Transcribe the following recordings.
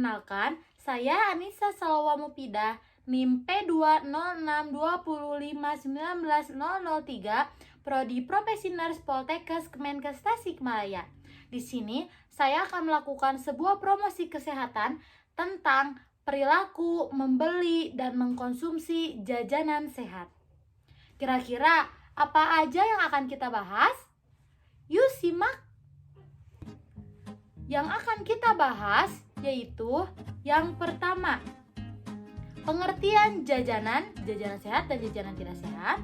Perkenalkan, saya Anissa Salwa Mufidah, NIM P20625190003, Prodi Profesi Nurse Poltekkes Kemenkes Tasikmalaya. Di sini, saya akan melakukan sebuah promosi kesehatan tentang perilaku membeli dan mengkonsumsi jajanan sehat. Kira-kira apa aja yang akan kita bahas? Yuk simak! Yang akan kita bahas yaitu yang pertama, pengertian jajanan sehat dan jajanan tidak sehat.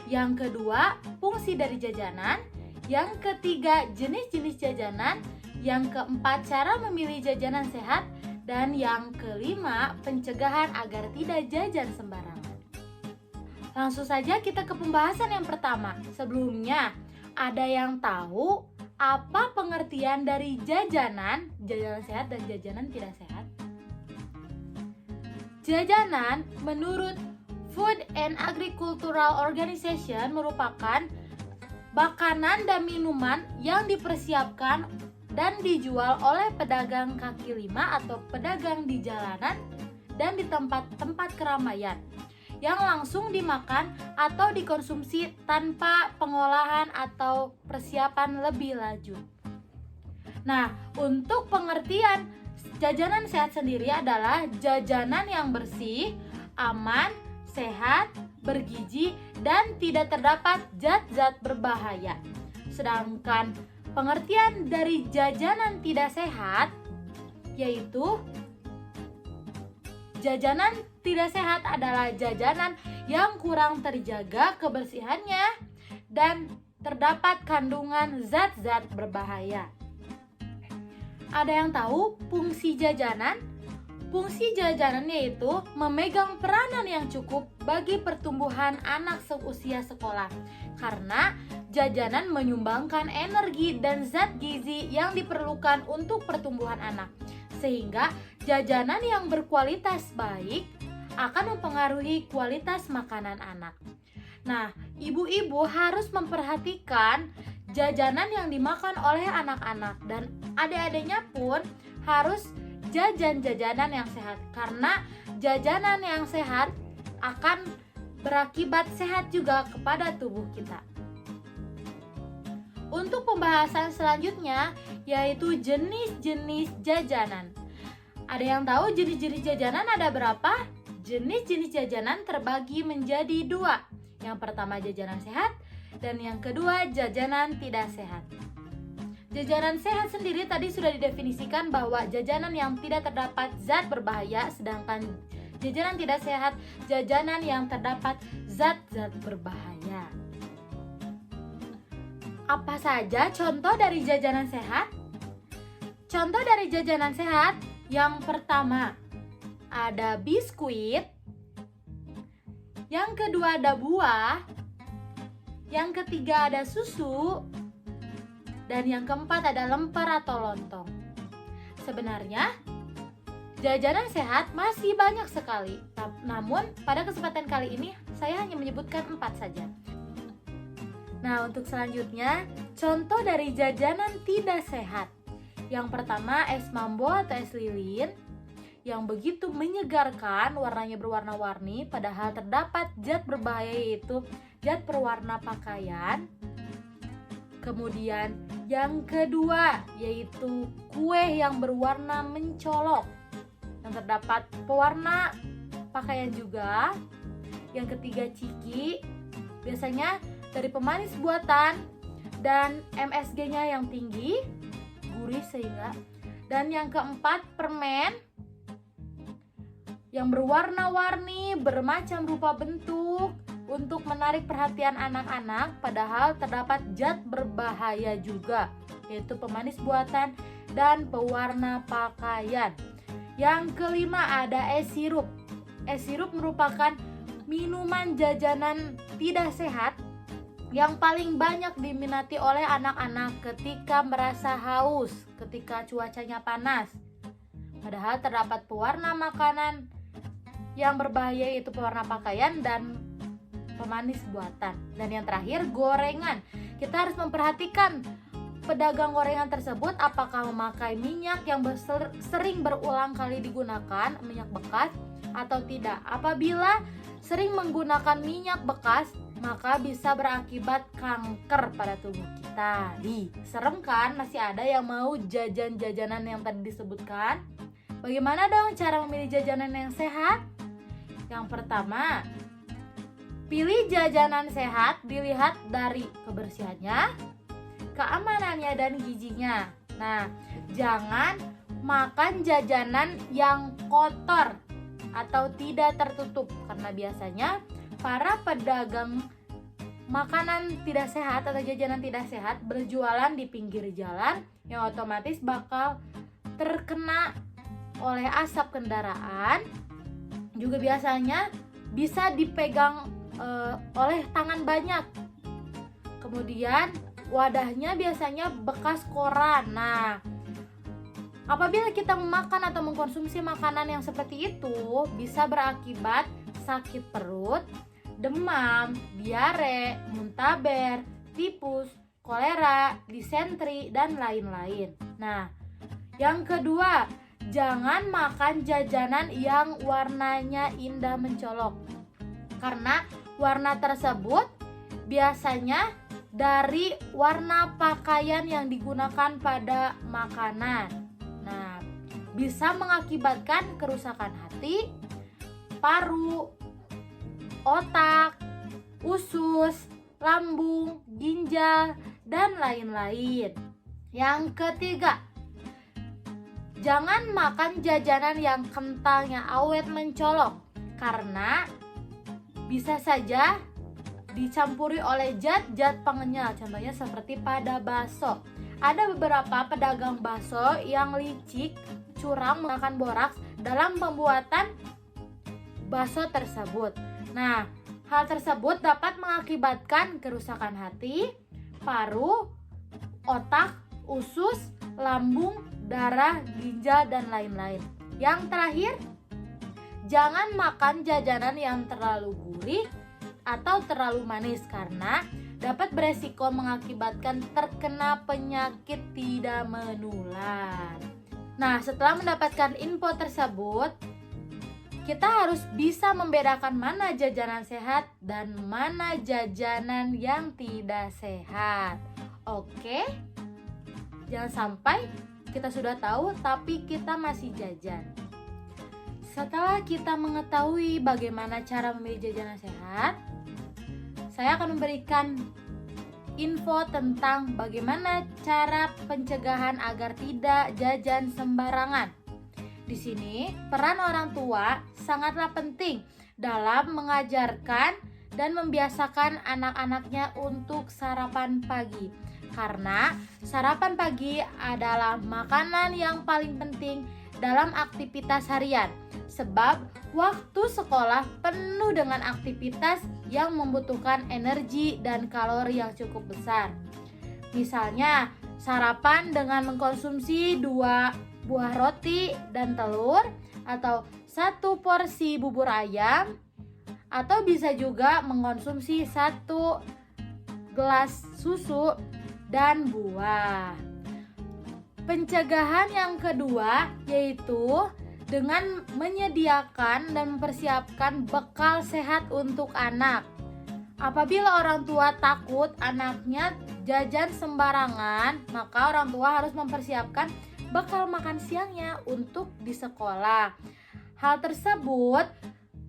Yang kedua, fungsi dari jajanan. Yang ketiga, jenis-jenis jajanan. Yang keempat, cara memilih jajanan sehat. Dan yang kelima, pencegahan agar tidak jajan sembarangan. Langsung saja kita ke pembahasan yang pertama. Sebelumnya, ada yang tahu apa pengertian dari jajanan sehat dan jajanan tidak sehat? Jajanan menurut Food and Agricultural Organization merupakan makanan dan minuman yang dipersiapkan dan dijual oleh pedagang kaki lima atau pedagang di jalanan dan di tempat-tempat keramaian yang langsung dimakan atau dikonsumsi tanpa pengolahan atau persiapan lebih lanjut. Nah, untuk pengertian jajanan sehat sendiri adalah jajanan yang bersih, aman, sehat, bergizi, dan tidak terdapat zat-zat berbahaya. Sedangkan pengertian dari jajanan tidak sehat yaitu jajanan tidak sehat adalah jajanan yang kurang terjaga kebersihannya dan terdapat kandungan zat-zat berbahaya. Ada yang tahu fungsi jajanan? Fungsi jajanan yaitu memegang peranan yang cukup bagi pertumbuhan anak seusia sekolah karena jajanan menyumbangkan energi dan zat gizi yang diperlukan untuk pertumbuhan anak. Sehingga jajanan yang berkualitas baik akan mempengaruhi kualitas makanan anak. Nah, ibu-ibu harus memperhatikan jajanan yang dimakan oleh anak-anak dan adik-adiknya pun harus jajanan yang sehat karena jajanan yang sehat akan berakibat sehat juga kepada tubuh kita. Untuk pembahasan selanjutnya yaitu jenis-jenis jajanan. Ada yang tahu jenis-jenis jajanan ada berapa? Jenis-jenis jajanan terbagi menjadi dua. Yang pertama jajanan sehat dan yang kedua jajanan tidak sehat. Jajanan sehat sendiri tadi sudah didefinisikan bahwa jajanan yang tidak terdapat zat berbahaya, sedangkan jajanan tidak sehat jajanan yang terdapat zat-zat berbahaya. Apa saja contoh dari jajanan sehat? Contoh dari jajanan sehat yang pertama ada biskuit, yang kedua ada buah, yang ketiga ada susu, dan yang keempat ada lemper atau lontong. Sebenarnya jajanan sehat masih banyak sekali, namun pada kesempatan kali ini saya hanya menyebutkan 4 saja. Nah, untuk selanjutnya, contoh dari jajanan tidak sehat. Yang pertama, es mambo atau es lilin yang begitu menyegarkan, warnanya berwarna-warni, padahal terdapat zat berbahaya yaitu zat pewarna pakaian. Kemudian yang kedua yaitu kue yang berwarna mencolok yang terdapat pewarna pakaian juga. Yang ketiga ciki, biasanya dari pemanis buatan dan MSG-nya yang tinggi, gurih sehingga. Dan yang keempat permen yang berwarna-warni, bermacam rupa bentuk untuk menarik perhatian anak-anak, padahal terdapat zat berbahaya juga, yaitu pemanis buatan dan pewarna pakaian. Yang kelima ada es sirup. Es sirup merupakan minuman jajanan tidak sehat yang paling banyak diminati oleh anak-anak ketika merasa haus, ketika cuacanya panas. Padahal terdapat pewarna makanan yang berbahaya yaitu pewarna pakaian dan pemanis buatan. Dan yang terakhir gorengan. Kita harus memperhatikan pedagang gorengan tersebut apakah memakai minyak yang sering berulang kali digunakan, minyak bekas, atau tidak. Apabila sering menggunakan minyak bekas, maka bisa berakibat kanker pada tubuh kita. Serem kan? Masih ada yang mau jajan-jajanan yang tadi disebutkan? Bagaimana dong cara memilih jajanan yang sehat? Yang pertama, pilih jajanan sehat dilihat dari kebersihannya, keamanannya, dan gizinya. Nah, jangan makan jajanan yang kotor atau tidak tertutup, karena biasanya para pedagang makanan tidak sehat atau jajanan tidak sehat berjualan di pinggir jalan yang otomatis bakal terkena oleh asap kendaraan. Juga biasanya bisa dipegang oleh tangan banyak. Kemudian wadahnya biasanya bekas koran. Nah, apabila kita memakan atau mengkonsumsi makanan yang seperti itu, bisa berakibat sakit perut, demam, diare, muntaber, tipus, kolera, disentri, dan lain-lain. Nah, yang kedua, jangan makan jajanan yang warnanya indah mencolok, karena warna tersebut biasanya dari warna pakaian yang digunakan pada makanan. Nah, bisa mengakibatkan kerusakan hati, paru, otak, usus, lambung, ginjal, dan lain-lain. Yang ketiga, jangan makan jajanan yang kental, yang awet mencolok, karena bisa saja dicampuri oleh zat-zat pengenyal, contohnya seperti pada bakso. Ada beberapa pedagang bakso yang licik, curang menggunakan boraks dalam pembuatan bakso tersebut. Nah, hal tersebut dapat mengakibatkan kerusakan hati, paru, otak, usus, lambung, darah, ginjal, dan lain-lain. Yang terakhir, jangan makan jajanan yang terlalu gurih atau terlalu manis, karena dapat beresiko mengakibatkan terkena penyakit tidak menular. Nah, setelah mendapatkan info tersebut, kita harus bisa membedakan mana jajanan sehat dan mana jajanan yang tidak sehat. Oke? Jangan sampai kita sudah tahu tapi kita masih jajan. Setelah kita mengetahui bagaimana cara memilih jajanan sehat, saya akan memberikan info tentang bagaimana cara pencegahan agar tidak jajan sembarangan. Di sini, peran orang tua sangatlah penting dalam mengajarkan dan membiasakan anak-anaknya untuk sarapan pagi. Karena sarapan pagi adalah makanan yang paling penting dalam aktivitas harian. Sebab waktu sekolah penuh dengan aktivitas yang membutuhkan energi dan kalori yang cukup besar. Misalnya, sarapan dengan mengkonsumsi 2 buah roti dan telur, atau 1 porsi bubur ayam, atau bisa juga mengkonsumsi 1 gelas susu dan buah. Pencegahan yang kedua yaitu dengan menyediakan dan mempersiapkan bekal sehat untuk anak. Apabila orang tua takut anaknya jajan sembarangan, maka orang tua harus mempersiapkan bekal makan siangnya untuk di sekolah. Hal tersebut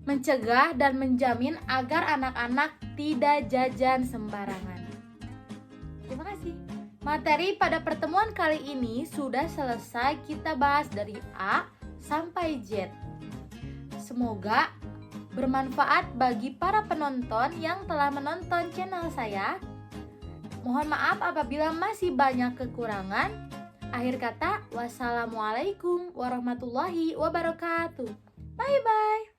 mencegah dan menjamin agar anak-anak tidak jajan sembarangan. Terima kasih. Materi pada pertemuan kali ini sudah selesai kita bahas dari A sampai Z. Semoga bermanfaat bagi para penonton yang telah menonton channel saya. Mohon maaf apabila masih banyak kekurangan. Akhir kata, wassalamualaikum warahmatullahi wabarakatuh. Bye bye.